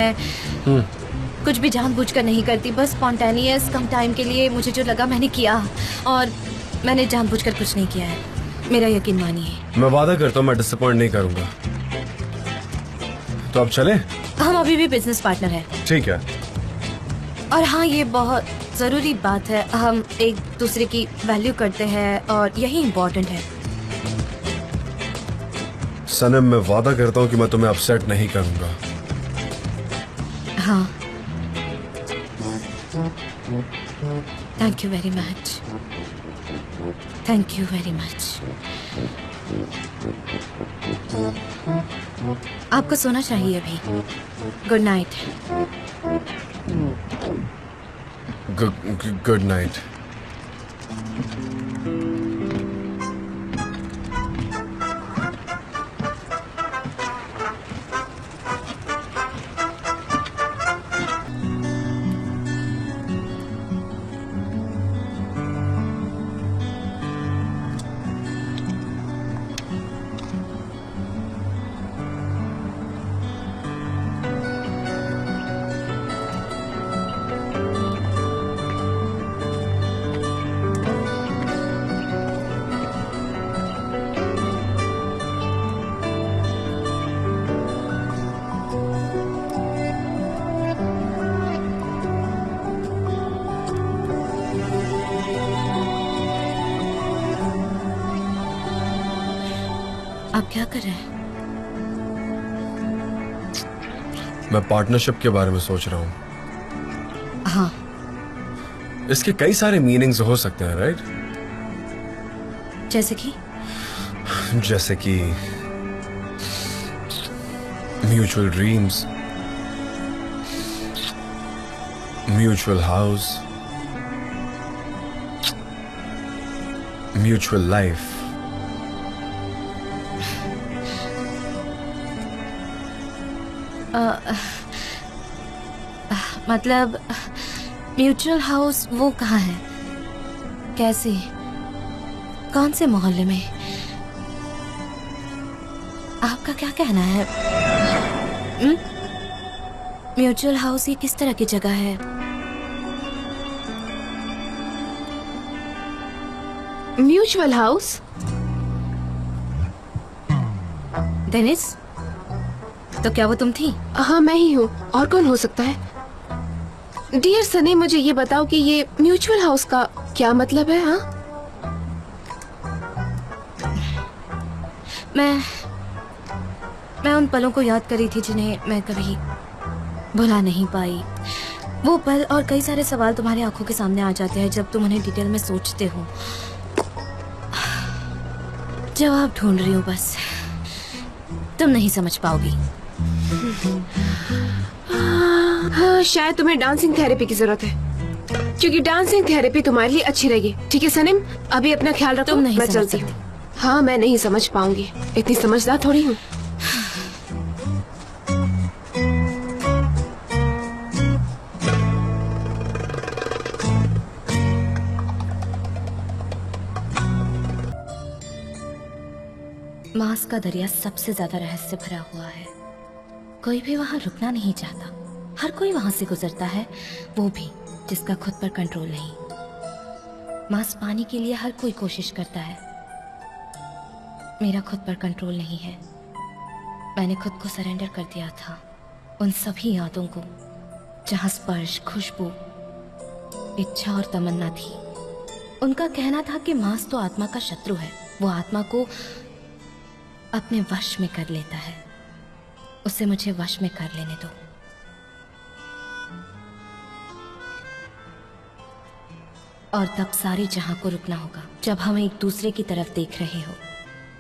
मैं कुछ भी जानबूझकर नहीं करती, बस स्पॉन्टेनियस कम टाइम के लिए मुझे जो लगा मैंने किया, और मैंने जानबूझकर कुछ नहीं किया है, मेरा यकीन मानिए। मैं वादा करता हूँ मैं डिसअपॉइंट नहीं करूंगा। तो अब चले? हम अभी भी बिजनेस पार्टनर हैं। ठीक है। और हाँ, ये बहुत जरूरी बात है, हम एक दूसरे की वैल्यू करते हैं और यही इम्पोर्टेंट है। सनम, मैं वादा करता हूँ कि मैं तुम्हें अपसेट नहीं करूंगा। हाँ, thank you very much, thank you very much. आपको सोना चाहिए अभी। Good night. Good night. आप क्या कर रहे हैं? मैं पार्टनरशिप के बारे में सोच रहा हूँ। हाँ। इसके कई सारे मीनिंग्स हो सकते हैं, राइट? जैसे कि mutual dreams, mutual house, mutual life. मतलब म्यूचुअल हाउस वो कहाँ है, कैसे, कौन से मोहल्ले में? आपका क्या कहना है? म्यूचुअल हाउस ये किस तरह की जगह है? Mutual house? डेनिस, तो क्या वो तुम थी? हाँ, मैं ही हूँ। और कौन हो सकता है? डियर सनी, मुझे ये बताओ कि ये म्यूचुअल हाउस का क्या मतलब है? हाँ, मैं उन पलों को याद करी थी जिन्हें मैं कभी भुला नहीं पाई। वो पल और कई सारे सवाल तुम्हारी आंखों के सामने आ जाते हैं जब तुम उन्हें डिटेल में सोचते हो। जवाब ढूंढ रही हूँ, बस तुम नहीं समझ पाओगी। हाँ, शायद तुम्हें डांसिंग थेरेपी की जरूरत है, क्योंकि डांसिंग थेरेपी तुम्हारे लिए अच्छी रहेगी। ठीक है सनीम, अभी अपना ख्याल रखो। तुम नहीं मैं समझ चलती हूँ। हाँ, मैं नहीं समझ पाऊंगी, इतनी समझदार थोड़ी हूँ। मास का दरिया सबसे ज्यादा रहस्य भरा हुआ है। कोई भी वहां रुकना नहीं चाहता, हर कोई वहां से गुजरता है, वो भी जिसका खुद पर कंट्रोल नहीं। मास पाने के लिए हर कोई कोशिश करता है, मेरा खुद पर कंट्रोल नहीं है। मैंने खुद को सरेंडर कर दिया था उन सभी यादों को जहां स्पर्श, खुशबू, इच्छा और तमन्ना थी। उनका कहना था कि मांस तो आत्मा का शत्रु है, वो आत्मा को अपने वश में कर लेता है, उसे मुझे वश में कर लेने दो। और तब सारे जहां को रुकना होगा जब हम एक दूसरे की तरफ देख रहे हो,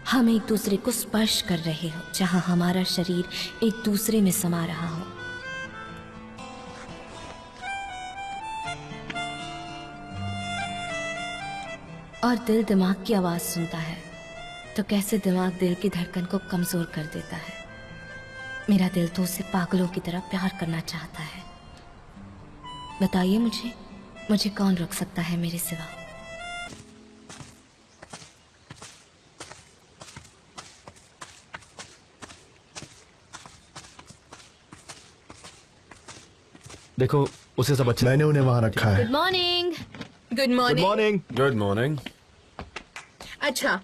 हम एक दूसरे को स्पर्श कर रहे हो, जहां हमारा शरीर एक दूसरे में समा रहा हो। और दिल दिमाग की आवाज सुनता है तो कैसे दिमाग दिल की धड़कन को कमजोर कर देता है। मेरा दिल तो उसे पागलों की तरह प्यार करना चाहता है। बताइए मुझे कौन रोक सकता है मेरे सिवा? देखो उसे सब अच्छा। मैंने उन्हें वहाँ रखा है। Good morning. Good good morning. Morning. Good morning. अच्छा,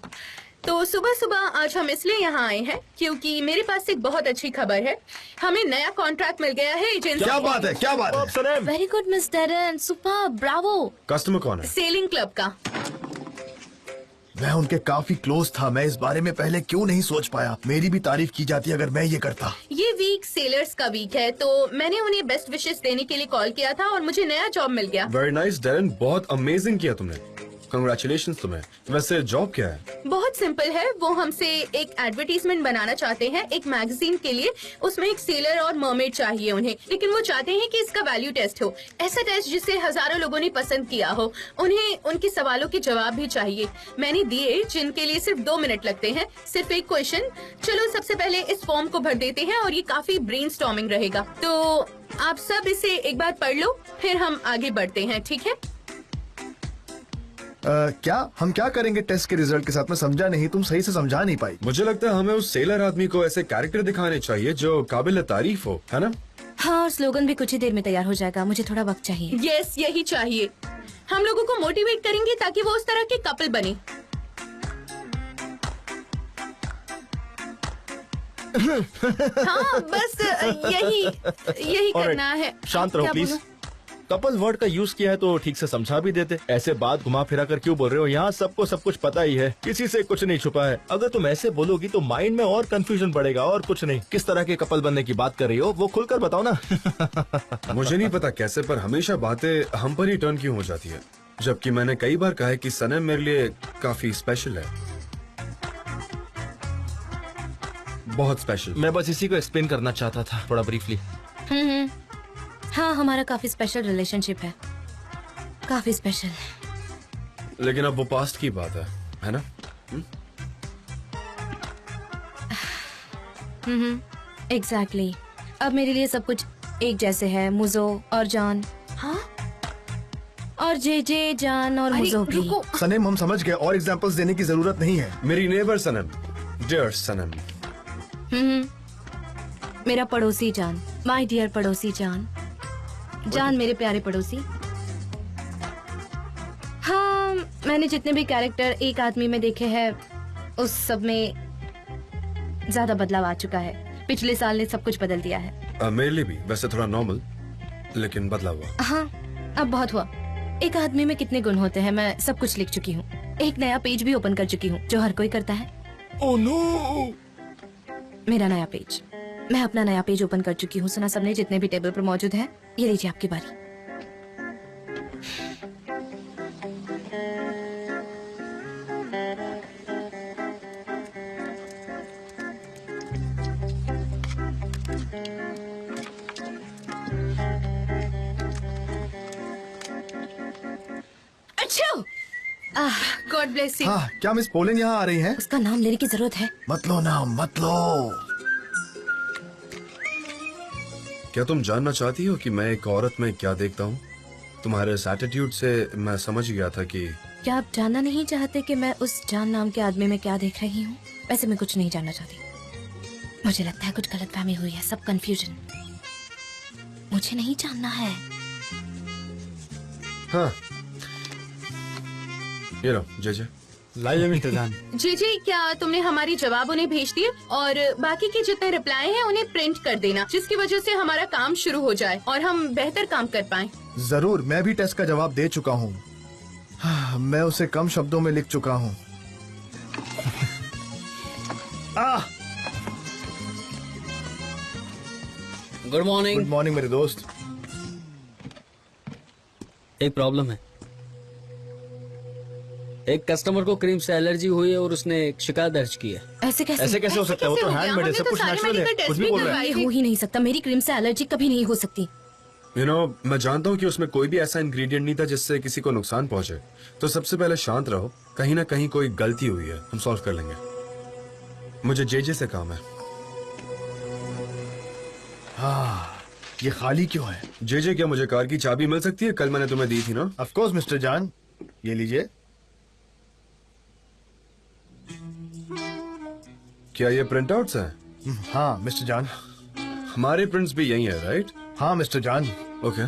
तो सुबह सुबह आज हम इसलिए यहाँ आए हैं क्योंकि मेरे पास एक बहुत अच्छी खबर है। हमें नया कॉन्ट्रैक्ट मिल गया है एजेंसी। क्या बात है, क्या बात है? Sanam, very good miss Darren, super, bravo. Customer कौन है? सेलिंग क्लब का। मैं उनके काफी क्लोज था, मैं इस बारे में पहले क्यों नहीं सोच पाया? मेरी भी तारीफ की जाती अगर मैं ये करता। ये वीक सेलर्स का वीक है, तो मैंने उन्हें बेस्ट विशेस देने के लिए कॉल किया था और मुझे नया जॉब मिल गया। वेरी नाइस डेरन, बहुत अमेजिंग किया तुमने। कंग्रेचुलेशंस तुम्हें। वैसे जॉब क्या है? बहुत सिंपल है। वो हमसे एक एडवर्टीजमेंट बनाना चाहते हैं एक मैगजीन के लिए। उसमें एक सेलर और मर्मेड चाहिए उन्हें, लेकिन वो चाहते हैं कि इसका वैल्यू टेस्ट हो, ऐसा टेस्ट जिसे हजारों लोगों ने पसंद किया हो। उन्हें उनके सवालों के जवाब भी चाहिए। मैंने दिए, जिनके लिए सिर्फ 2 मिनट लगते हैं, सिर्फ एक क्वेश्चन। चलो सबसे पहले इस फॉर्म को भर देते हैं और ये काफी ब्रेनस्टॉर्मिंग रहेगा, तो आप सब इसे एक बार पढ़ लो, फिर हम आगे बढ़ते हैं, ठीक है? क्या हम क्या करेंगे टेस्ट के रिजल्ट के साथ? मैं समझा नहीं, तुम सही से समझा नहीं पाई। मुझे लगता है हमें उस सेलर आदमी को ऐसे कैरेक्टर दिखाने चाहिए जो काबिल तारीफ हो, है ना? हाँ, और स्लोगन भी कुछ ही देर में तैयार हो जाएगा, मुझे थोड़ा वक्त चाहिए। यस, यही चाहिए। हम लोगों को मोटिवेट करेंगे ताकि वो उस तरह के कपल बने। हाँ, बस यही करना है। शांत रहो क्या प्लीज। बोलूं? कपल वर्ड का यूज किया है तो ठीक से समझा भी देते। ऐसे बात घुमा फिरा कर क्यों बोल रहे हो? यहाँ सबको सब कुछ पता ही है, किसी से कुछ नहीं छुपा है। अगर तुम ऐसे बोलोगी तो माइंड में और कंफ्यूजन बढ़ेगा और कुछ नहीं। किस तरह के कपल बनने की बात कर रही हो वो खुलकर बताओ ना। मुझे नहीं पता कैसे, पर हमेशा बातें हम पर ही टर्न क्यों हो जाती है, जबकि मैंने कई बार कहा है कि सनम मेरे लिए काफी स्पेशल है, बहुत स्पेशल। मैं बस इसी को एक्सप्लेन करना चाहता था थोड़ा ब्रीफली। हाँ, हमारा काफी स्पेशल रिलेशनशिप है, काफी स्पेशल। लेकिन अब वो पास्ट की बात है ना? एग्जैक्टली। अब मेरे लिए सब कुछ एक जैसे है, मुजो और जान। हाँ? और जे जान और अरे, मुजो भी। रुको। सनेम, हम समझ गए, और एग्जांपल्स देने की जरूरत नहीं है। मेरी नेबर सनम, डियर सनम। मेरा पड़ोसी जान, माय डियर पड़ोसी जान। जान मेरे प्यारे पड़ोसी। हाँ, मैंने जितने भी कैरेक्टर एक आदमी में देखे हैं उस सब में ज्यादा बदलाव आ चुका है। पिछले साल ने सब कुछ बदल दिया है। मेरे लिए भी वैसे थोड़ा नॉर्मल, लेकिन बदला हुआ। हाँ, अब बहुत हुआ। एक आदमी में कितने गुण होते हैं मैं सब कुछ लिख चुकी हूँ। एक नया पेज भी ओपन कर चुकी हूँ जो हर कोई करता है। Oh no! मेरा नया पेज, मैं अपना नया पेज ओपन कर चुकी हूँ। सुना सबने? जितने भी टेबल पर मौजूद हैं, ये लीजिए आपकी बारी। अच्छा, गॉड ब्लेस यू। हाँ, क्या मिस पोलिन यहाँ आ रही हैं? उसका नाम लेने की जरूरत है। मत लो नाम, मत लो। क्या तुम जानना चाहती हो कि मैं एक औरत में क्या देखता हूँ? तुम्हारे इस एटीट्यूड से मैं समझ गया था कि क्या आप जानना नहीं चाहते कि मैं उस जान नाम के आदमी में क्या देख रही हूँ? वैसे मैं कुछ नहीं जानना चाहती। मुझे लगता है कुछ गलतफहमी हुई है, सब कंफ्यूजन। मुझे नहीं जानना है। हाँ, ये लो जे। लाइए मिस्टर जान। जी, क्या तुमने हमारी जवाब उन्हें भेज दिए? और बाकी के जितने रिप्लाई हैं उन्हें प्रिंट कर देना, जिसकी वजह से हमारा काम शुरू हो जाए और हम बेहतर काम कर पाएं। जरूर, मैं भी टेस्ट का जवाब दे चुका हूँ। मैं उसे कम शब्दों में लिख चुका हूँ। Good morning. गुड मॉर्निंग मेरे दोस्त। एक प्रॉब्लम है। एक कस्टमर को क्रीम से एलर्जी हुई है और उसने एक शिकायत दर्ज की है। ऐसे कैसे? ऐसे कैसे हो सकता है? वो तो हैंडमेड है, सब कुछ नेचुरल है। कुछ भी बोल रहा है। ये हो ही नहीं सकता। मेरी क्रीम से एलर्जी कभी नहीं हो सकती। मैं जानता हूँ कि उसमें कोई भी ऐसा इंग्रेडिएंट नहीं था जिससे किसी को नुकसान पहुंचे। तो सबसे पहले शांत रहो, कहीं ना कहीं कोई गलती हुई है, हम सॉल्व कर लेंगे। मुझे जे से काम है। हाँ, ये खाली क्यों है? जे क्या मुझे कार की चाबी मिल सकती है? कल मैंने तुम्हें दी थी ना। ऑफ कोर्स मिस्टर जान, ये लीजिए। क्या ये प्रिंट आउट्स हैं? हाँ मिस्टर जान। हमारे प्रिंट्स भी यही है, राइट? हाँ मिस्टर जान। ओके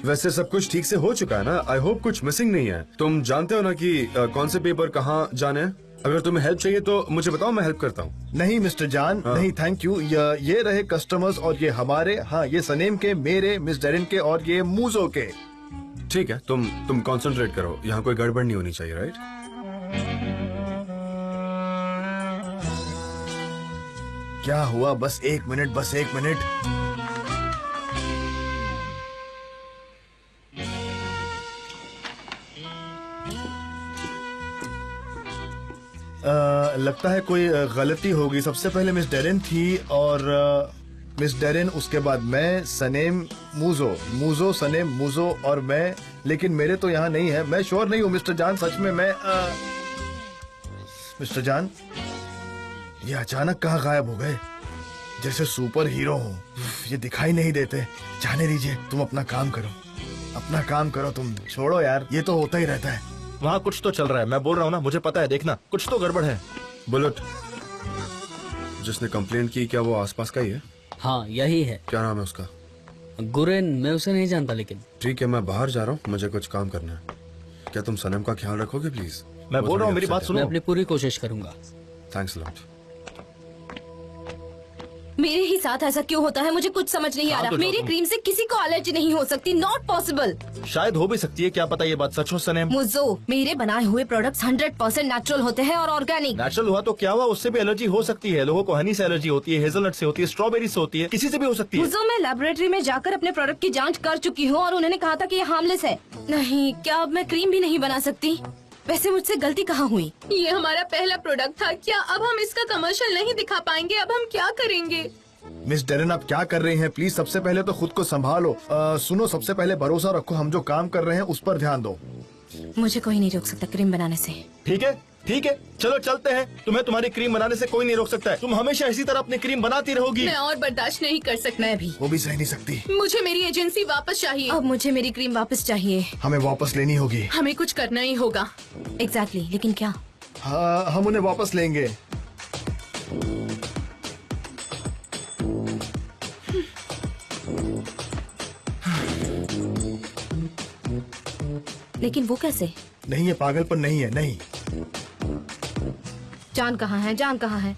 वैसे सब कुछ ठीक से हो चुका है ना? आई होप कुछ मिसिंग नहीं है। तुम जानते हो ना कि कौन से पेपर कहाँ जाने हैं? अगर तुम्हें हेल्प चाहिए तो मुझे बताओ, मैं हेल्प करता हूँ। नहीं मिस्टर जान, नहीं थैंक यू। ये रहे कस्टमर्स और ये हमारे, हाँ ये सनेम के, मेरे, मिस डेरिन के और ये मूजो के। ठीक है, तुम कंसंट्रेट करो, यहाँ कोई गड़बड़ नहीं होनी चाहिए, राइट? क्या हुआ? बस 1 मिनट, बस 1 मिनट। लगता है कोई गलती होगी। सबसे पहले मिस डेरिन थी और मिस डेरिन, उसके बाद मैं, सनेम, मूजो, मूजो, सनेम, मूजो और मैं। लेकिन मेरे तो यहाँ नहीं है। मैं श्योर नहीं हूँ मिस्टर जान, सच में मैं मिस्टर जान, ये अचानक कहाँ गायब हो गए? जैसे सुपर हीरो हो, ये दिखाई नहीं देते। जाने दीजिए, तुम अपना काम करो, अपना काम करो तुम। छोड़ो यार, ये तो होता ही रहता है। वहाँ कुछ तो चल रहा है, मैं बोल रहा हूँ ना, मुझे पता है। देखना, कुछ तो गड़बड़ है। बुलेट, जिसने कंप्लेंट की, क्या वो आसपास का ही है? हाँ यही है। क्या नाम है उसका? गुरेन, मैं उसे नहीं जानता लेकिन। ठीक है, मैं बाहर जा रहा हूँ, मुझे कुछ काम करना है। क्या तुम सनम का ख्याल रखोगे प्लीज? मैं बोल रहा हूँ, मेरी बात मैं सुनो। अपनी पूरी कोशिश करूंगा। Thanks lot. मेरे ही साथ ऐसा क्यों होता है? मुझे कुछ समझ नहीं आ हाँ, रहा। तो मेरी तुम- क्रीम से किसी को एलर्जी नहीं हो सकती। Not possible. शायद हो भी सकती है, क्या पता ये बात सच हो सनेम। मुझो, मेरे बनाए हुए प्रोडक्ट्स 100% नेचुरल होते हैं और ऑर्गेनिक। नेचुरल हुआ तो क्या हुआ, उससे भी एलर्जी हो सकती है। लोगों को हनी से एलर्जी होती है, हेजलनट से होती है, स्ट्रॉबेरी से होती है, किसी से भी हो सकती है। मुझो, मैं लेबोरेटरी में जाकर अपने प्रोडक्ट की जांच कर चुकी हूँ और उन्होंने कहा था कि ये हार्मलेस है। नहीं, क्या अब मैं क्रीम भी नहीं बना सकती? वैसे मुझसे गलती कहाँ हुई? ये हमारा पहला प्रोडक्ट था। क्या अब हम इसका कमर्शियल नहीं दिखा पाएंगे? अब हम क्या करेंगे? मिस डेरिन, आप क्या कर रही हैं? प्लीज सबसे पहले तो खुद को संभालो। सुनो, सबसे पहले भरोसा रखो, हम जो काम कर रहे हैं उस पर ध्यान दो। मुझे कोई नहीं रोक सकता क्रीम बनाने से। ठीक है, ठीक है, चलो चलते हैं। तुम्हें तुम्हारी क्रीम बनाने से कोई नहीं रोक सकता है। तुम हमेशा इसी तरह अपनी क्रीम बनाती रहोगी। मैं और बर्दाश्त नहीं कर सकती। मैं भी। वो भी सह नहीं सकती। मुझे मेरी एजेंसी वापस चाहिए। अब मुझे मेरी क्रीम वापस चाहिए। हमें वापस लेनी होगी। हमें कुछ करना ही होगा। एग्जैक्टली, लेकिन क्या? हाँ, हम उन्हें वापस लेंगे। लेकिन वो कैसे? नहीं, ये पागलपन नहीं है, नहीं। जान कहाँ है? जान कहाँ है?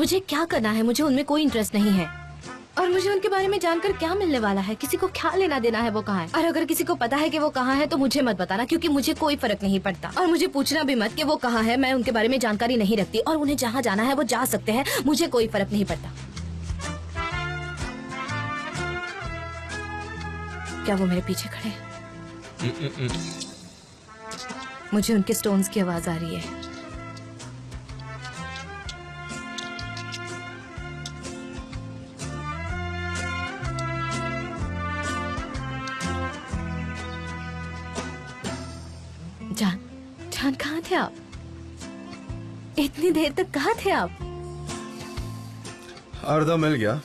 मुझे क्या करना है? मुझे उनमें कोई इंटरेस्ट नहीं है और मुझे उनके बारे में जानकर क्या मिलने वाला है? किसी को क्या लेना देना है वो कहाँ है? और अगर किसी को पता है कि वो कहाँ है तो मुझे मत बताना, क्योंकि मुझे कोई फर्क नहीं पड़ता। और मुझे पूछना भी मत कि वो कहाँ है। मैं उनके बारे में जानकारी नहीं रखती और उन्हें जहाँ जाना है वो जा सकते हैं। मुझे कोई फर्क नहीं पड़ता। क्या वो मेरे पीछे खड़े हैं? मुझे उनके स्टोन्स की आवाज आ रही है। जान, जान कहाँ थे आप? इतनी देर तक कहाँ थे आप? अर्धा मिल गया।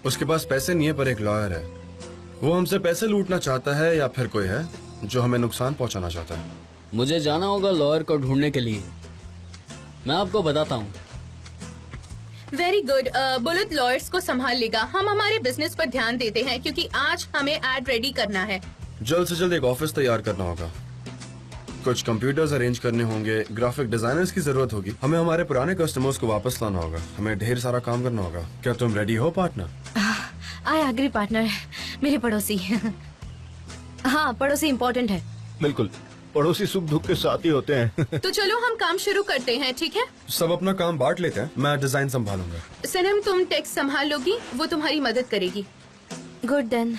उसके पास पैसे नहीं है पर एक लॉयर है। वो हमसे पैसे लूटना चाहता है या फिर कोई है जो हमें नुकसान पहुंचाना चाहता है। मुझे जाना होगा लॉयर को ढूंढने के लिए। मैं आपको बताता हूँ। Very good. बुलेट लॉयर्स को संभाल लेगा। हम हमारे बिजनेस पर ध्यान देते हैं क्योंकि आज हमें एड रेडी करना है। जल्द से जल्द एक ऑफिस तैयार करना होगा, कुछ कंप्यूटर्स अरेंज करने होंगे, ग्राफिक डिजाइनर्स की जरूरत होगी, हमें हमारे पुराने कस्टमर्स को वापस लाना होगा, हमें ढेर सारा काम करना होगा। क्या तुम रेडी हो पार्टनर? I agree partner. मेरे पड़ोसी। हाँ, पड़ोसी इम्पोर्टेंट है। बिल्कुल, पड़ोसी सुख दुख के साथ ही होते हैं। तो चलो हम काम शुरू करते हैं, ठीक है? सब अपना काम बांट लेते हैं, मैं डिजाइन संभालूंगा। सनम, तुम टेक्स्ट संभाल लोगी, वो तुम्हारी मदद करेगी। Good then.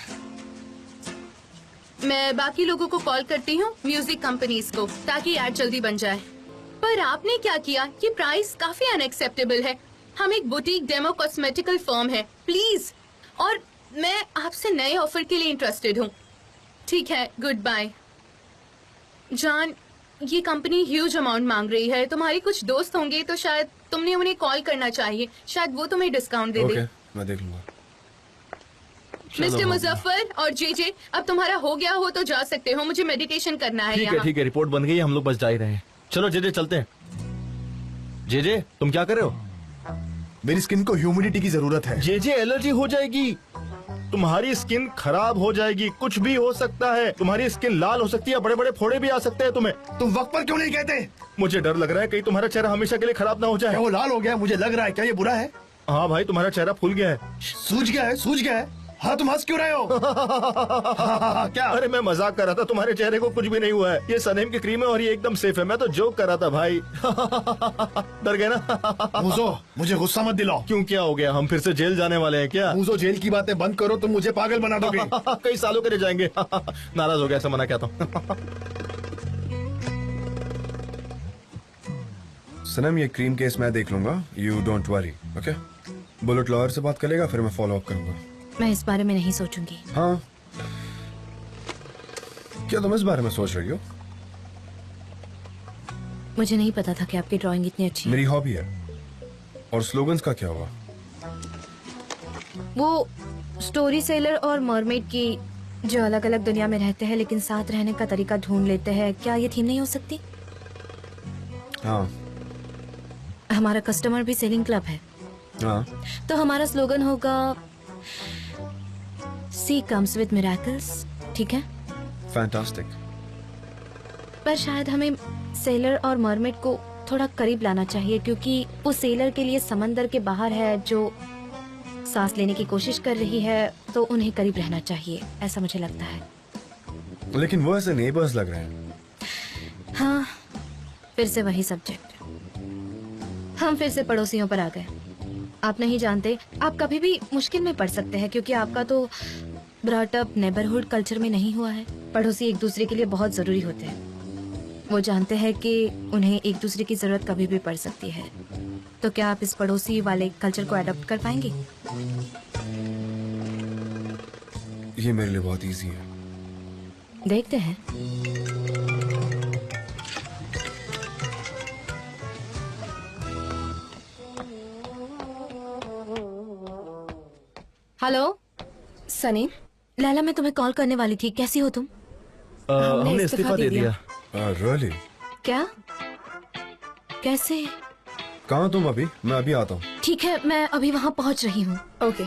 मैं बाकी लोगों को कॉल करती हूँ, म्यूजिक कंपनीज को, ताकि एड जल्दी बन जाए। पर आपने क्या किया? ये प्राइस काफी अनएक्सेप्टेबल है। हम एक बुटीक डेमो कॉस्मेटिकल फर्म है, प्लीज। और मैं आपसे नए ऑफर के लिए इंटरेस्टेड हूँ। ठीक है, गुड बाय। जान, ये कंपनी ह्यूज अमाउंट मांग रही है। तुम्हारे कुछ दोस्त होंगे तो शायद तुमने उन्हें कॉल करना चाहिए, शायद वो तुम्हें डिस्काउंट दे ओके, दे। मैं देख लूंगा। मिस्टर मुजफ्फर और जे, अब तुम्हारा हो गया हो तो जा सकते हो। मुझे मेडिटेशन करना है ठीक है, यहाँ। ठीक है, रिपोर्ट बन गई है, हम लोग बस जा ही रहे हैं। चलो जे चलते हैं। जे तुम क्या कर रहे हो? मेरी स्किन को ह्यूमिडिटी की जरूरत है। जे एलर्जी हो जाएगी। तुम्हारी स्किन खराब हो जाएगी, कुछ भी हो सकता है, तुम्हारी स्किन लाल हो सकती है, बड़े बड़े फोड़े भी आ सकते हैं तुम्हें। तुम वक्त पर क्यों नहीं कहते? मुझे डर लग रहा है कहीं तुम्हारा चेहरा हमेशा के लिए खराब ना हो जाए। क्या वो लाल हो गया? मुझे लग रहा है। क्या ये बुरा है? हाँ भाई, तुम्हारा चेहरा फूल गया है। सूज गया है? सूज गया है? हाँ, तुम हंस क्यों रहे हो? क्या? अरे मैं मजाक कर रहा था, तुम्हारे चेहरे को कुछ भी नहीं हुआ है। ये सनेम की क्रीम है और ये एकदम सेफ है। मैं तो जोक कर रहा था भाई। डर गए ना? मूजो, मुझे गुस्सा मत दिलाओ। क्यों, क्या हो गया? हम फिर से जेल जाने वाले हैं क्या? मूजो, जेल की बातें बंद करो, तुम मुझे पागल बना दोगे। कई सालों के लिए जाएंगे। नाराज हो गया, ऐसा मना क्या था। सनम, ये क्रीम केस मैं देख लूंगा, you don't worry, okay? Bullet lawyer से बात करेगा, फिर मैं फॉलो अप करूंगा। मैं इस बारे में नहीं सोचूंगी। हाँ, क्या तुम इस बारे में सोच रही हो? मुझे नहीं पता था कि आपकी ड्राइंग इतनी अच्छी है। मेरी हॉबी है। और स्लोगन्स का क्या हुआ? वो स्टोरी सेलर और मरमेड की जो अलग अलग दुनिया में रहते हैं लेकिन साथ रहने का तरीका ढूंढ लेते हैं, क्या ये थीम नहीं हो सकती? हाँ हमारा कस्टमर भी सेलिंग क्लब है, हाँ, तो हमारा स्लोगन होगा सी कम्स विद मिरेकल्स, ठीक है? फैंटास्टिक। पर शायद हमें सेलर और मरमेड को थोड़ा करीब लाना चाहिए, क्योंकि वो सेलर के लिए समंदर के बाहर है जो सांस लेने की कोशिश कर रही है, तो उन्हें करीब रहना चाहिए, ऐसा मुझे लगता है। लेकिन वो ऐसे नेबर्स लग रहे हैं। हाँ, फिर से वही सब्जेक्ट। हम फिर से पड़ोसियों पर आ गए। आप नहीं जानते, आप कभी भी मुश्किल में पड़ सकते हैं क्योंकि आपका तो ब्रॉट अप नेबरहुड कल्चर में नहीं हुआ है। पड़ोसी एक दूसरे के लिए बहुत जरूरी होते हैं। वो जानते हैं कि उन्हें एक दूसरे की जरूरत कभी भी पड़ सकती है। तो क्या आप इस पड़ोसी वाले कल्चर को अडॉप्ट कर पाएंगे? ये मेरे लिए बहुत इजी है। देखते हैं। हेलो सनी, लैला मैं तुम्हें कॉल करने वाली थी। कैसी हो तुम? हमने इस्तीफा दे दिया। रियली? क्या? कैसे? कहाँ तुम अभी? मैं अभी आता हूँ। ठीक है, मैं अभी वहाँ पहुँच रही हूँ। ओके।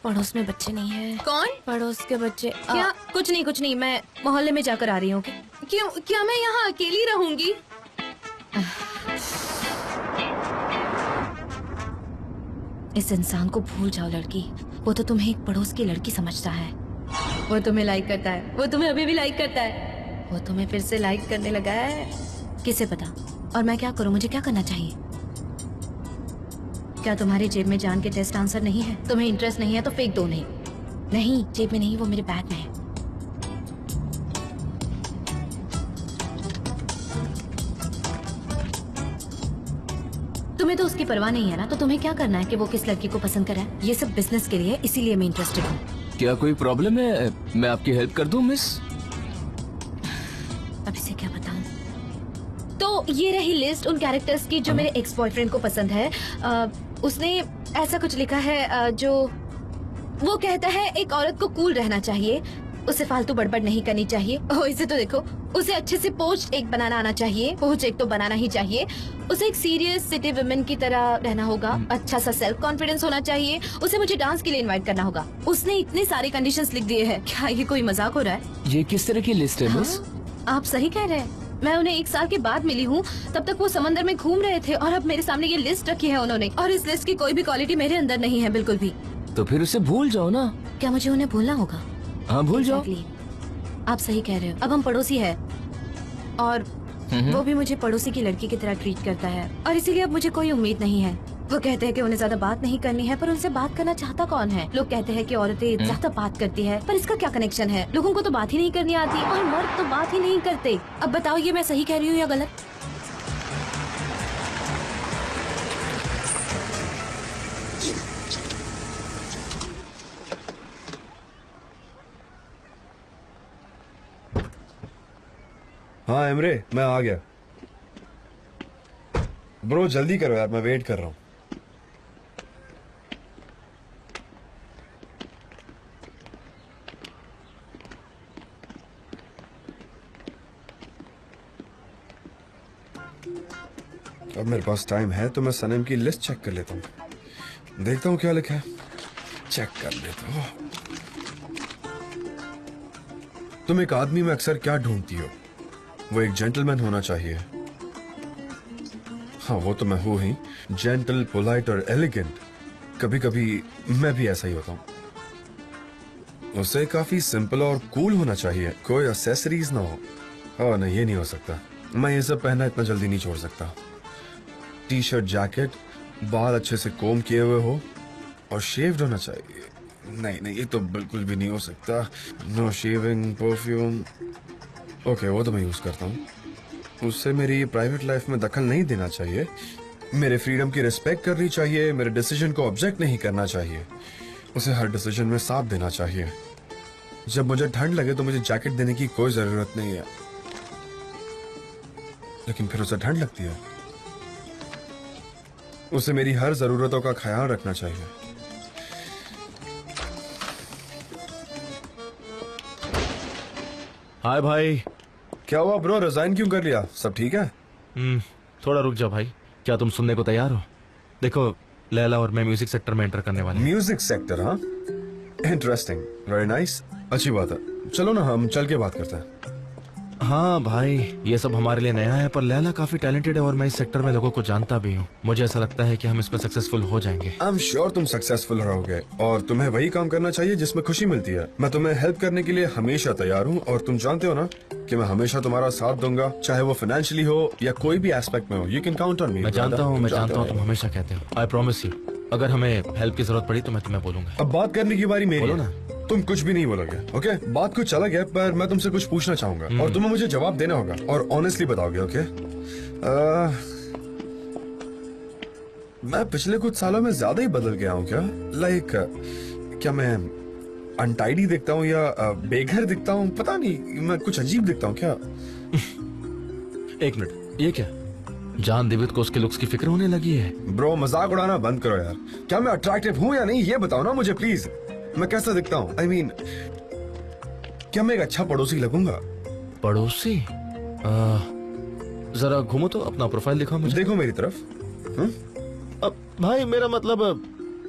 पड़ोस में बच्चे नहीं है। कौन? पड़ोस के बच्चे क्या? कुछ नहीं, मैं मोहल्ले में जाकर आ रही हूँ। क्यों? क्या मैं यहाँ अकेली रहूंगी? इस इंसान को भूल जाओ लड़की, वो तो तुम्हें एक पड़ोस की लड़की समझता है। वो तुम्हें लाइक करता है, वो तुम्हें अभी भी लाइक करता है, वो तुम्हें फिर से लाइक करने लगा है। किसे पता? और मैं क्या करूं? मुझे क्या करना चाहिए? क्या तुम्हारी जेब में जान के टेस्ट आंसर नहीं है? तुम्हें इंटरेस्ट नहीं है तो फेंक दो उन्हें। नहीं, जेब में नहीं, वो मेरे बैग में है। तुम्हें तो उसकी परवाह नहीं है ना, तो तुम्हें क्या करना है कि वो किस लड़की को पसंद करे? ये सब बिजनेस के लिए, इसीलिए मैं इंटरेस्टेड हूँ। क्या कोई प्रॉब्लम है? मैं आपकी हेल्प कर दूं मिस? अब इसे क्या बताऊं? तो ये रही लिस्ट उन कैरेक्टर्स की जो मेरे एक्स बॉयफ्रेंड को पसंद है। उसने ऐसा कुछ लिखा है जो वो कहता है एक औरत को कूल रहना चाहिए, उसे फालतू बड़बड़ नहीं करनी चाहिए। ओह, इसे तो देखो, उसे अच्छे से पोस्ट एक बनाना आना चाहिए, पोस्ट एक तो बनाना ही चाहिए। उसे एक सीरियस सिटी वुमेन की तरह रहना होगा, अच्छा सा सेल्फ कॉन्फिडेंस होना चाहिए, उसे मुझे डांस के लिए इनवाइट करना होगा। उसने इतने सारे कंडीशंस लिख दिए हैं। क्या ये कोई मजाक हो रहा है? ये किस तरह की लिस्ट है मिस? आप सही कह रहे हैं। मैं उन्हें 1 साल के बाद मिली हूँ, तब तक वो समंदर में घूम रहे थे और अब मेरे सामने ये लिस्ट रखी है उन्होंने, और इस लिस्ट की कोई भी क्वालिटी मेरे अंदर नहीं है, बिल्कुल भी। तो फिर उसे भूल जाओ ना। क्या मुझे उन्हें भूलना होगा? हाँ, भूल जाओ। Exactly. आप सही कह रहे हो। अब हम पड़ोसी है और वो भी मुझे पड़ोसी की लड़की की तरह ट्रीट करता है, और इसीलिए अब मुझे कोई उम्मीद नहीं है। वो कहते हैं कि उन्हें ज्यादा बात नहीं करनी है, पर उनसे बात करना चाहता कौन है? लोग कहते हैं कि औरतें ज्यादा बात करती है, पर इसका क्या कनेक्शन है? लोगों को तो बात ही नहीं करनी आती और मर्द तो बात ही नहीं करते। अब बताओ, ये मैं सही कह रही हूँ या गलत? हाँ एमरे, मैं आ गया। ब्रो जल्दी करो यार, मैं वेट कर रहा हूँ। अब मेरे पास टाइम है तो मैं सनम की लिस्ट चेक कर लेता हूँ, देखता हूँ क्या लिखा है, चेक कर लेता हूँ। तुम एक आदमी में अक्सर क्या ढूंढती हो? वो एक जेंटलमैन होना चाहिए। हाँ, वो तो मैं हूँ ही, जेंटल, पोलाइट और एलिगेंट। कभी कभी मैं भी ऐसा ही होता हूँ। उसे काफी सिंपल और कूल होना चाहिए, कोई एक्सेसरीज ना हो। नहीं, ये नहीं हो सकता। मैं ये सब पहनना इतना जल्दी नहीं छोड़ सकता। टी शर्ट, जैकेट, बाल अच्छे से कोम किए हुए हो और शेव्ड होना चाहिए। नहीं, ये तो बिल्कुल भी नहीं हो सकता। No shaving, perfume. ओके, वो तो मैं यूज करता हूँ। उससे मेरी प्राइवेट लाइफ में दखल नहीं देना चाहिए। मेरे फ्रीडम की रिस्पेक्ट करनी चाहिए। मेरे डिसीजन को ऑब्जेक्ट नहीं करना चाहिए। उसे हर डिसीजन में साथ देना चाहिए। जब मुझे ठंड लगे तो मुझे जैकेट देने की कोई जरूरत नहीं है, लेकिन फिर उसे ठंड लगती है। उसे मेरी हर जरूरतों का ख्याल रखना चाहिए। हाय भाई। क्या हुआ ब्रो, रिजाइन क्यों कर लिया? सब ठीक है? थोड़ा रुक जा भाई। क्या तुम सुनने को तैयार हो? देखो, लैला और मैं म्यूजिक सेक्टर में एंटर करने वाले हैं। Music sector? हाँ, इंटरेस्टिंग, वेरी नाइस, अच्छी बात है। चलो ना, हम चल के बात करते हैं। हाँ भाई, ये सब हमारे लिए नया है, पर लैला काफी टैलेंटेड है और मैं इस सेक्टर में लोगों को जानता भी हूँ। मुझे ऐसा लगता है कि हम इसमें सक्सेसफुल हो जाएंगे। आई एम श्योर तुम सक्सेसफुल रहोगे और तुम्हें वही काम करना चाहिए जिसमें खुशी मिलती है। मैं तुम्हें हेल्प करने के लिए हमेशा तैयार हूँ और तुम जानते हो ना कि मैं हमेशा तुम्हारा साथ दूंगा, चाहे वो फाइनेंशियली हो या कोई भी एस्पेक्ट में हो। You can count on me. मैं जानता हूँ तुम हमेशा कहते हो। आई प्रॉमिस यू, अगर हमें हेल्प की जरूरत पड़ी तो मैं तुम्हें बोलूंगा। अब बात करने की बारी मेरी बोलो है। ना। तुम कुछ भी नहीं बोलोगे, ओके? बात कुछ अलग है, पर मैं तुमसे कुछ पूछना चाहूंगा और तुम्हें मुझे जवाब देना होगा और ऑनेस्टली बताओगे, ओके? मैं पिछले कुछ सालों में ज्यादा ही बदल गया हूँ क्या? लाइक क्या मैं अनटाइडी दिखता हूँ या बेघर दिखता हूँ? पता नहीं, मैं कुछ अजीब दिखता हूँ क्या? एक मिनट, ये क्या? जान देवित को उसके लुक्स की फिक्र होने लगी है। ब्रो, मजाक उड़ाना बंद करो यार। क्या मैं अट्रैक्टिव हूँ या नहीं, ये बताओ ना मुझे प्लीज। मैं कैसा दिखता हूँ? I mean, क्या मैं एक अच्छा पड़ोसी लगूंगा? पड़ोसी? जरा घूमो तो, अपना प्रोफाइल दिखाओ मुझे। देखो मेरी तरफ। अब भाई, मेरा मतलब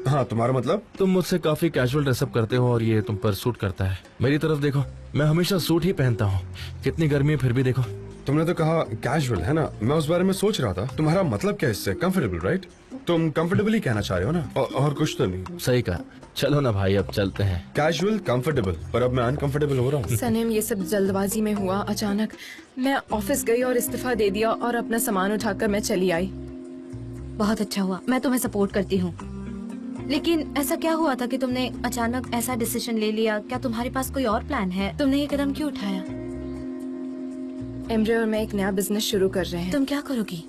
हाँ, तुम्हारा मतलब? तुम मुझसे काफी कैजुअल ड्रेसअप करते हो और ये तुम पर सूट करता है। मेरी तरफ देखो, मैं हमेशा सूट ही पहनता हूँ। कितनी गर्मी है फिर भी देखो। तुमने तो कहा कैजुअल, है ना? मैं उस बारे में सोच रहा था। तुम्हारा मतलब क्या इससे? Comfortable, right? तुम कंफर्टेबली कहना चाह रहे हो ना? और कुछ तो नहीं। सही कहा। चलो ना भाई, अब चलते हैं। कैजुअल, कंफर्टेबल, पर अब मैं अनकंफर्टेबल हो रहा हूँ। सनम, ये सब जल्दबाजी में हुआ। अचानक मैं ऑफिस गई और इस्तीफा दे दिया और अपना सामान उठाकर मैं चली आई। बहुत अच्छा हुआ, मैं तुम्हें सपोर्ट करती हूँ। लेकिन ऐसा क्या हुआ था कि तुमने अचानक ऐसा डिसीजन ले लिया? क्या तुम्हारे पास कोई और प्लान है? तुमने ये कदम क्यों उठाया? एमरे और मैं एक नया बिजनेस शुरू कर रहे हैं। तुम क्या करोगी?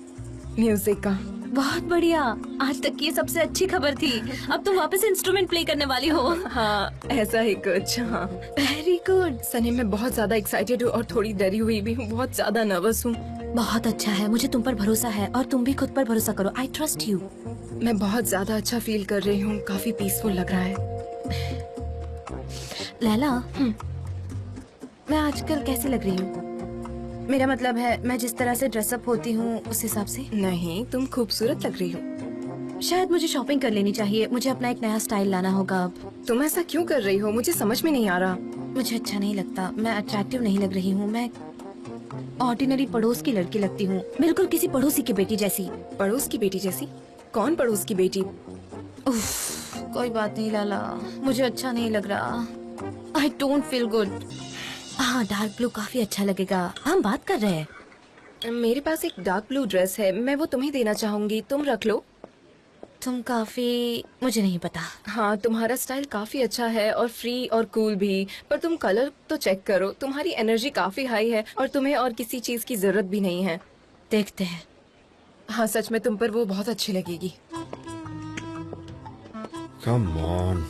म्यूजिक का। बहुत बढ़िया, आज तक की सबसे अच्छी खबर थी। अब तुम वापस इंस्ट्रूमेंट प्ले करने वाली हो। हाँ, ऐसा ही कुछ। हाँ, वेरी गुड। सनी, मैं बहुत ज्यादा एक्साइटेड हूँ और थोड़ी डरी हुई भी हूँ। बहुत ज्यादा नर्वस हूँ। बहुत अच्छा है, मुझे तुम पर भरोसा है और तुम भी खुद पर भरोसा करो। I trust you. मैं बहुत ज्यादा अच्छा फील कर रही हूँ। काफी पीसफुल लग रहा है। लैला, मैं आजकल कैसी लग रही हूँ? मेरा मतलब है, मैं जिस तरह से ड्रेसअप होती हूँ उस हिसाब से। नहीं, तुम खूबसूरत लग रही हो। शायद मुझे शॉपिंग कर लेनी चाहिए। मुझे अपना एक नया स्टाइल लाना होगा अब। तुम ऐसा क्यों कर रही हो? मुझे समझ में नहीं आ रहा। मुझे अच्छा नहीं लगता, मैं अट्रैक्टिव नहीं लग रही हूँ। मैं ऑर्डिनरी पड़ोस की लड़की लगती हूँ, बिल्कुल किसी पड़ोसी की बेटी जैसी। पड़ोस की बेटी जैसी? कौन पड़ोस की बेटी? उफ, कोई बात नहीं लाला, मुझे अच्छा नहीं लग रहा। I don't feel good. हाँ, डार्क ब्लू काफी अच्छा लगेगा। हम बात कर रहे हैं। मेरे पास एक डार्क ब्लू ड्रेस है, मैं वो तुम्हें देना चाहूंगी। तुम रख लो। तुम काफी, मुझे नहीं पता। हाँ, तुम्हारा स्टाइल काफी अच्छा है और फ्री और कूल भी, पर तुम कलर तो चेक करो। तुम्हारी एनर्जी काफी हाई है और तुम्हें और किसी चीज की जरूरत भी नहीं है। देखते हैं। हाँ, सच में तुम पर वो बहुत अच्छी लगेगी। Come on.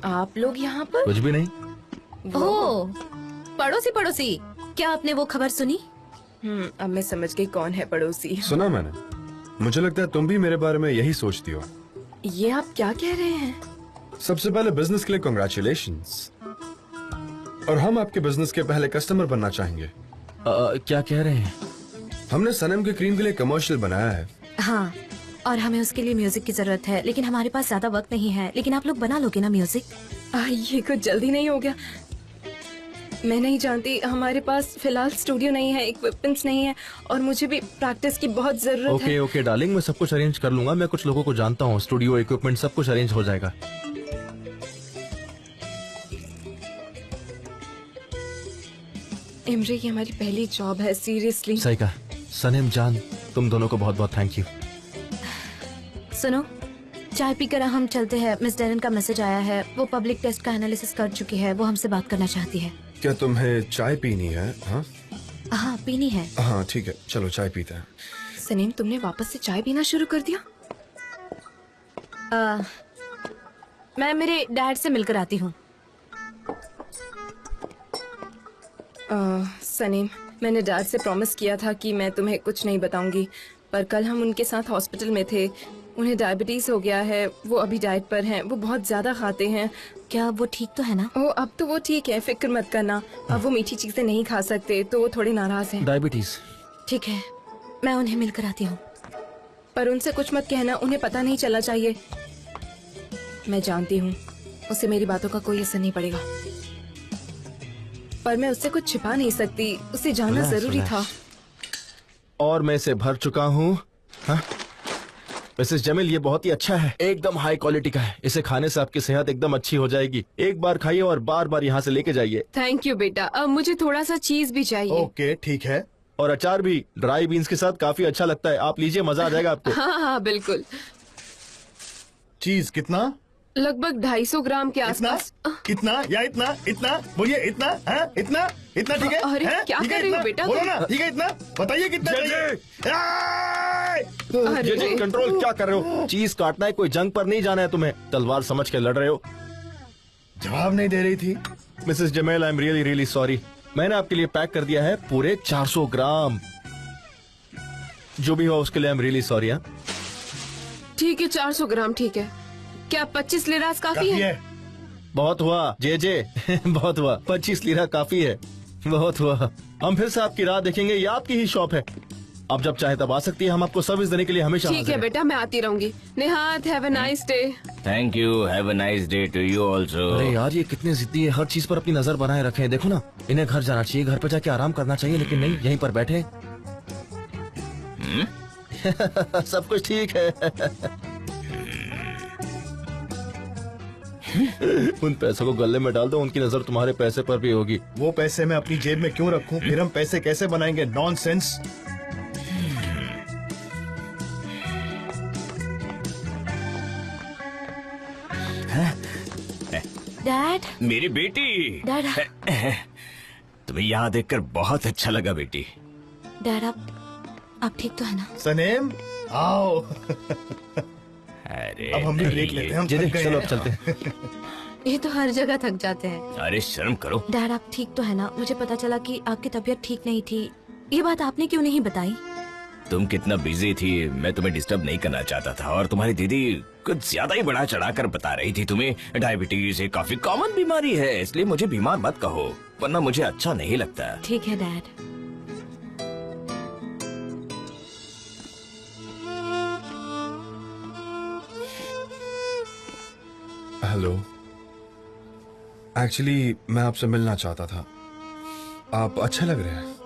आप लोग यहाँ पर? कुछ भी नहीं। ओह, पड़ोसी पड़ोसी, क्या आपने वो खबर सुनी? अब मैं समझ गई कौन है पड़ोसी। सुना मैंने। मुझे लगता है तुम भी मेरे बारे में यही सोचती हो। ये आप क्या कह रहे हैं? सबसे पहले बिजनेस के लिए कांग्रेचुलेशंस। और हम आपके बिजनेस के पहले कस्टमर बनना चाहेंगे। क्या कह रहे हैं? हमने सनम के क्रीम के लिए कमर्शियल बनाया है। हाँ, और हमें उसके लिए म्यूजिक की जरूरत है, लेकिन हमारे पास ज्यादा वक्त नहीं है। लेकिन आप लोग बना लोगे ना म्यूजिक? ये कुछ जल्दी नहीं हो गया। मैं नहीं जानती, हमारे पास फिलहाल स्टूडियो नहीं है, इक्विपमेंट्स नहीं है, और मुझे भी प्रैक्टिस की बहुत जरूरत है। ओके डार्लिंग, मैं सब कुछ अरेंज कर लूंगा। मैं कुछ लोगों को जानता हूँ, स्टूडियो इक्विपमेंट सब कुछ अरेंज हो जाएगा। इमरे, ये हमारी पहली जॉब है, सीरियसली। सही कहा। सनम जान, तुम दोनों को बहुत बहुत थैंक यू। सुनो, चाय पीकर हम चलते हैं। मिस डेरन का मैसेज आया है, वो पब्लिक टेस्ट का एनालिसिस कर चुकी है, वो हमसे बात करना चाहती है। क्या तुम्हें चाय पीनी है? हाँ हाँ, पीनी है। हाँ ठीक है, चलो चाय पीते हैं। सनीम, तुमने वापस से चाय पीना शुरू कर दिया? मैं मेरे डैड से मिलकर आती हूँ। सनीम, मैंने डैड से प्रॉमिस किया था कि मैं तुम्हें कुछ नहीं बताऊंगी, पर कल हम उनके साथ हॉस्पिटल में थे। उन्हें डायबिटीज हो गया है, वो अभी डाइट पर हैं, वो बहुत ज्यादा खाते हैं। क्या वो ठीक तो है ना? ओ, अब तो वो ठीक है, फिक्र मत करना। अब वो मीठी चीजें नहीं खा सकते, तो वो थोड़े नाराज हैं। डायबिटीज? ठीक है, मैं उन्हें मिलकर आती हूँ। पर उनसे कुछ मत कहना, उन्हें पता नहीं चलना चाहिए। मैं जानती हूँ उसे मेरी बातों का कोई असर नहीं पड़ेगा, पर मैं उससे कुछ छिपा नहीं सकती, उसे जानना जरूरी था। और मैं इसे भर चुका हूँ। मिसेस जमील, ये बहुत ही अच्छा है, एकदम हाई क्वालिटी का है। इसे खाने से आपकी सेहत एकदम अच्छी हो जाएगी। एक बार खाइए और बार बार यहाँ से लेके जाइए। थैंक यू बेटा। अब मुझे थोड़ा सा चीज भी चाहिए। ओके ठीक है। और अचार भी ड्राई बीन्स के साथ काफी अच्छा लगता है। आप लीजिए, मजा आ जाएगा आपको। हाँ हाँ बिल्कुल। चीज कितना? लगभग 250 ग्राम के इतना? आसपास। कितना या इतना? इतना बोलिए, इतना है? इतना इतना ठीक है? अरे, हैं? क्या ठीक कर है, रहे हो इतना? बेटा बोलो तुम? ना, ठीक है इतना? बताइए कितना जय चाहिए? अरे, जी कंट्रोल, क्या कर रहे हो? चीज काटना है, कोई जंग पर नहीं जाना है तुम्हें। तलवार समझ के लड़ रहे हो। जवाब नहीं दे रही थी। Mrs Jamil, I am really really sorry. मैंने आपके लिए पैक कर दिया है पूरे 400 ग्राम। जो भी हो उसके लिए आई एम रियली सॉरी। ठीक है, 400 ग्राम ठीक है। क्या 25 लिरास काफी है? बहुत हुआ जे बहुत हुआ। 25 लीरा काफी है, बहुत हुआ। हम फिर से आपकी राह देखेंगे, ये आपकी ही शॉप है। अब जब चाहे तब आ सकती है, हम आपको सर्विस देने के लिए हमेशा ठीक हाजिर है हैं। बेटा, मैं आती रहूंगी। Nihat, have a nice day. Thank you, have a nice day to you also. अरे यार, ये कितने जिद्दी है, हर चीज पर अपनी नजर बनाए रखे हैं। देखो ना, इन्हें घर जाना चाहिए, घर पे जाके आराम करना चाहिए, लेकिन नहीं, यहीं पर बैठे। सब कुछ ठीक है। उन पैसों को गले में डाल दो, उनकी नजर तुम्हारे पैसे पर भी होगी। वो पैसे मैं अपनी जेब में क्यों रखूं? फिर हम पैसे कैसे बनाएंगे? नॉनसेंस। डैड, मेरी बेटी, डैड, तुम्हें यहाँ देखकर बहुत अच्छा लगा बेटी। डैड, आप ठीक तो है ना? सनेम आओ। अरे अब हम भी ब्रेक लेते हैं, हम थक गए चलो हैं। अब चलते हैं। ये तो हर जगह थक जाते हैं। अरे शर्म करो। डैड, आप ठीक तो है ना? मुझे पता चला कि आपकी तबीयत ठीक नहीं थी। ये बात आपने क्यों नहीं बताई? तुम कितना बिजी थी, मैं तुम्हें डिस्टर्ब नहीं करना चाहता था। और तुम्हारी दीदी कुछ ज्यादा ही बढ़ा चढ़ा कर बता रही थी तुम्हें डायबिटीज एक काफी कॉमन बीमारी है, इसलिए मुझे बीमार मत कहो, वरना मुझे अच्छा नहीं लगता। ठीक है डैड। हेलो, एक्चुअली मैं आपसे मिलना चाहता था। आप अच्छे लग रहे हैं।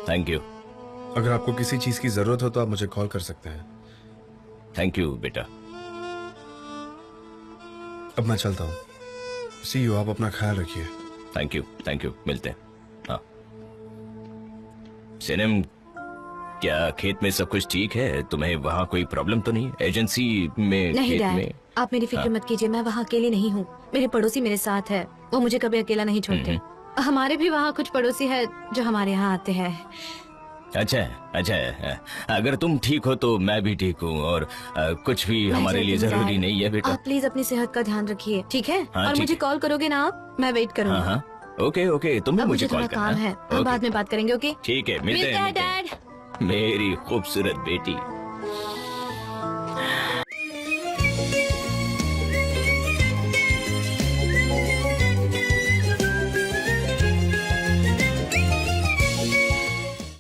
Thank you. अगर आपको किसी चीज की जरूरत हो तो आप मुझे कॉल कर सकते हैं। थैंक यू बेटा। अब मैं चलता हूँ। सी यू, आप अपना ख्याल रखिए। थैंक यू, मिलते हैं। हाँ सनम, क्या खेत में सब कुछ ठीक है? तुम्हें वहाँ कोई प्रॉब्लम तो नहीं? एजेंसी में, नहीं खेत डैड, में? आप मेरी फिक्र मत कीजिए, मैं वहाँ अकेली नहीं हूँ। मेरे पड़ोसी मेरे साथ है, वो मुझे कभी अकेला नहीं छोड़ते। हमारे भी वहाँ कुछ पड़ोसी है जो हमारे यहाँ आते हैं। अच्छा, अगर तुम ठीक हो तो मैं भी ठीक हूँ, और कुछ भी मैं हमारे लिए चलती हूँ, जरूरी डैड। नहीं है बेटा। आप प्लीज अपनी सेहत का ध्यान रखिए, ठीक है? हाँ, और ठीक मुझे है। कॉल करोगे ना आप? मैं वेट करूँगी। हाँ, ओके, तुम भी अब मुझे मुझे कॉल थोड़ा करना। काम है, हम ओके। बाद में बात करेंगे। ओके, ठीक है, मिलते हैं डैड। मेरी खूबसूरत बेटी।